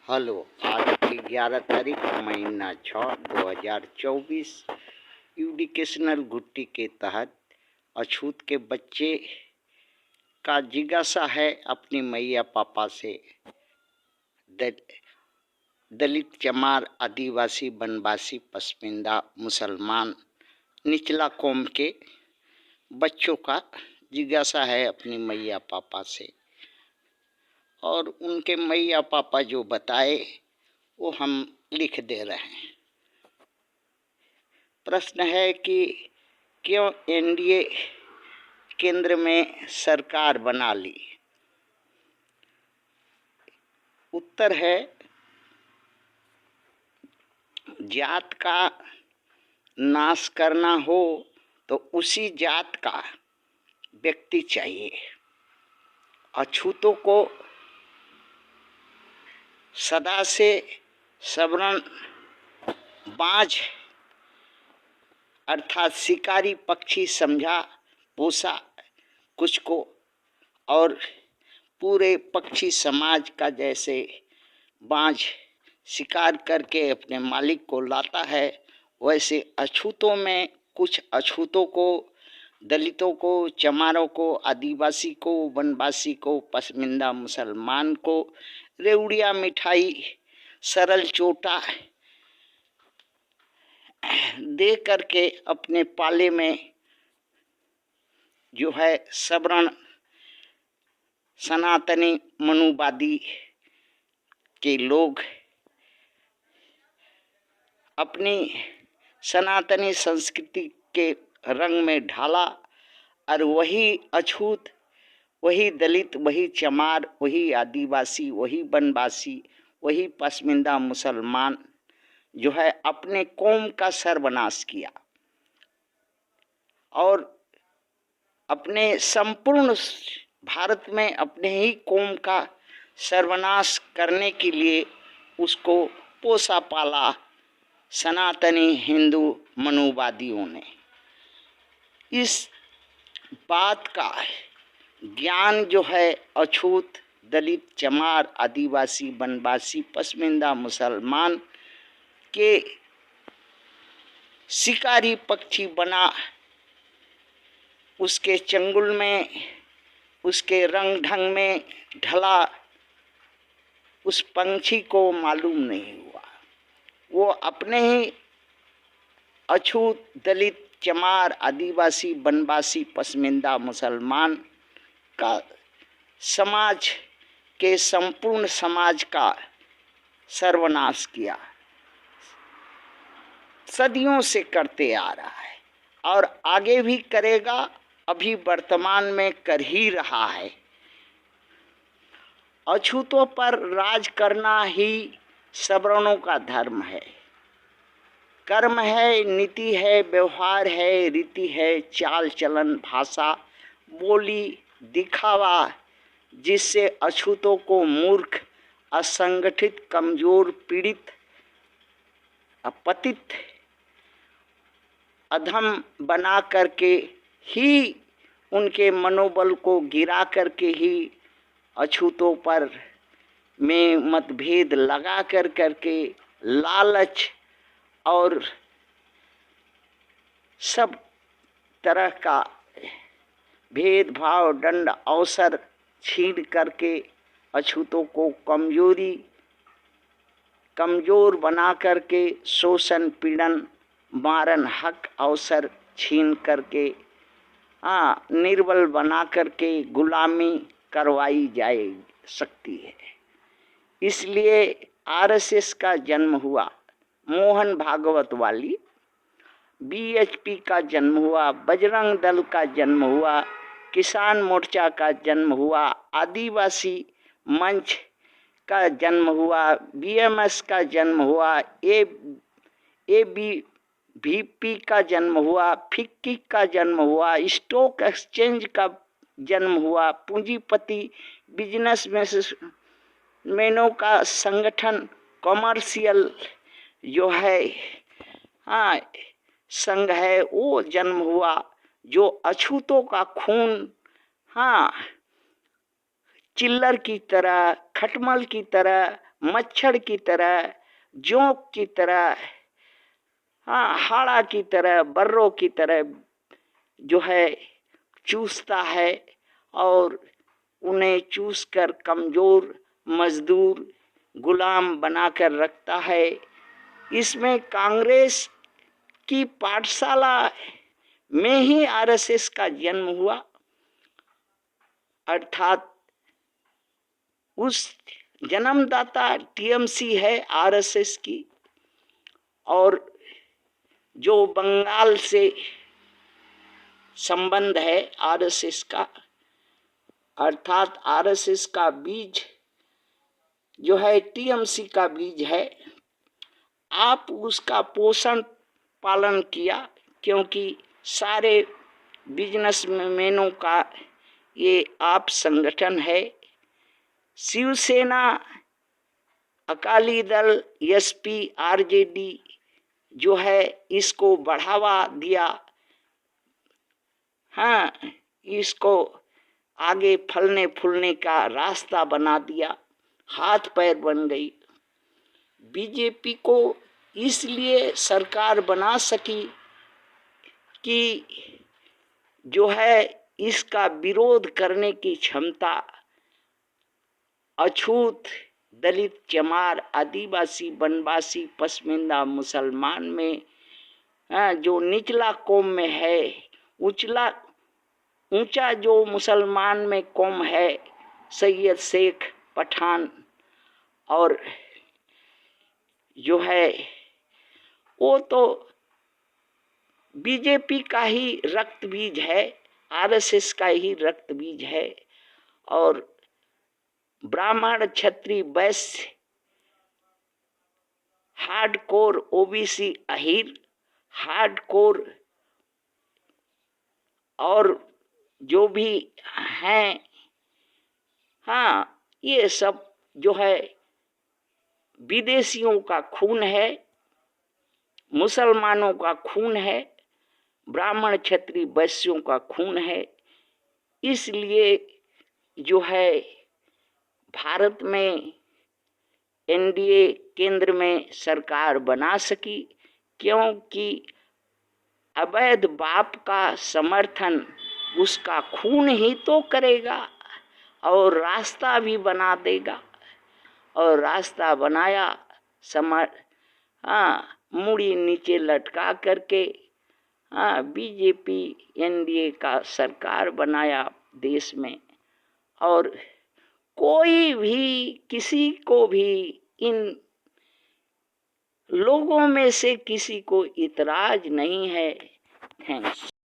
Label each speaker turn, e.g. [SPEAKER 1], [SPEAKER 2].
[SPEAKER 1] Hello, आज की 11 तारीख महीना 6 2024 एजुकेशनल गुट्टी के तहत अछूत के बच्चे का जिज्ञासा है अपनी मैया पापा से। दलित, चमार, आदिवासी, बनवासी, पसमिंदा, मुसलमान, निचला कौम के बच्चों का जिज्ञासा है अपनी मैया पापा से, और उनके मैया पापा जो बताए वो हम लिख दे रहे हैं। प्रश्न है कि क्यों एनडीए केंद्र में सरकार बना ली। उत्तर है, जात का नाश करना हो तो उसी जात का व्यक्ति चाहिए। अछूतों को सदा से सवर्ण, बाज अर्थात शिकारी पक्षी समझा पोसा कुछ को, और पूरे पक्षी समाज का जैसे बाज शिकार करके अपने मालिक को लाता है, वैसे अछूतों में कुछ अछूतों को, दलितों को, चमारों को, आदिवासी को, वनवासी को, पसमिंदा मुसलमान को रेवड़िया मिठाई, सरल चोटा दे करके अपने पाले में जो है सवर्ण सनातनी मनुवादी के लोग अपनी सनातनी संस्कृति के रंग में ढाला, और वही अछूत, वही दलित, वही चमार, वही आदिवासी, वही वनवासी, वही पसमिंदा मुसलमान जो है अपने कौम का सर्वनाश किया, और अपने संपूर्ण भारत में अपने ही कौम का सर्वनाश करने के लिए उसको पोसा पाला सनातनी हिंदू मनुवादियों ने। इस बात का ज्ञान जो है अछूत, दलित, चमार, आदिवासी, वनवासी, पसमिंदा मुसलमान के शिकारी पक्षी बना, उसके चंगुल में, उसके रंग ढंग में ढला, उस पंछी को मालूम नहीं हुआ। वो अपने ही अछूत, दलित, चमार, आदिवासी, वनवासी, पसमिंदा मुसलमान का समाज के संपूर्ण समाज का सर्वनाश किया, सदियों से करते आ रहा है और आगे भी करेगा, अभी वर्तमान में कर ही रहा है। अछूतों पर राज करना ही सवर्णों का धर्म है, कर्म है, नीति है, व्यवहार है, रीति है, चाल चलन, भाषा, बोली, दिखावा, जिससे अछूतों को मूर्ख, असंगठित, कमजोर, पीड़ित, अपतित, अधम बना करके ही, उनके मनोबल को गिरा करके ही अछूतों पर में मतभेद लगा करके लालच और सब तरह का भेदभाव, दंड, अवसर छीन करके अछूतों को कमजोर बना करके शोषण, पीड़न, मारन, हक, अवसर छीन करके निर्बल बना करके गुलामी करवाई जा सकती है। इसलिए आरएसएस का जन्म हुआ, मोहन भागवत वाली, बीएचपी का जन्म हुआ, बजरंग दल का जन्म हुआ, किसान मोर्चा का जन्म हुआ, आदिवासी मंच का जन्म हुआ, बीएमएस का जन्म हुआ, एबीवीपी का जन्म हुआ, फिक्की का जन्म हुआ, स्टॉक एक्सचेंज का जन्म हुआ, पूंजीपति बिजनेस मैनों का संगठन, कॉमर्शियल जो है संघ है, वो जन्म हुआ, जो अछूतों का खून चिल्लर की तरह, खटमल की तरह, मच्छर की तरह, जोंक की तरह, हाँ हाड़ा की तरह, बर्रों की तरह जो है चूसता है और उन्हें चूसकर कमजोर मजदूर गुलाम बनाकर रखता है। इसमें कांग्रेस की पाठशाला में ही आरएसएस का जन्म हुआ, अर्थात उस जन्मदाता टीएमसी है आरएसएस की, और जो बंगाल से संबंध है आरएसएस का, अर्थात आरएसएस का बीज जो है टीएमसी का बीज है। आप उसका पोषण पालन किया, क्योंकि सारे बिजनेसमैनों का ये आप संगठन है। शिवसेना, अकाली दल, एसपी, आरजेडी जो है इसको बढ़ावा दिया, हाँ इसको आगे फलने फूलने का रास्ता बना दिया, हाथ पैर बन गई। बीजेपी को इसलिए सरकार बना सकी कि जो है इसका विरोध करने की क्षमता अछूत दलित, चमार, आदिवासी, वनवासी, पश्मीना, मुसलमान में जो निचला कौम में है, ऊंचा जो मुसलमान में कौम है, सैयद, शेख, पठान और जो है वो तो बीजेपी का ही रक्त बीज है, आरएसएस का ही रक्त बीज है। और ब्राह्मण, क्षत्रिय, वैश्य, हार्डकोर ओबीसी, अहीर, हार्डकोर और जो भी हैं, हाँ ये सब जो है विदेशियों का खून है, मुसलमानों का खून है, ब्राह्मण, क्षत्रिय, वैश्यों का खून है। इसलिए जो है भारत में एनडीए केंद्र में सरकार बना सकी, क्योंकि अवैध बाप का समर्थन उसका खून ही तो करेगा और रास्ता भी बना देगा। और रास्ता बनाया, मुड़ी नीचे लटका करके बीजेपी एनडीए का सरकार बनाया देश में। और कोई भी किसी को भी इन लोगों में से किसी को इतराज नहीं है। थैंक्स।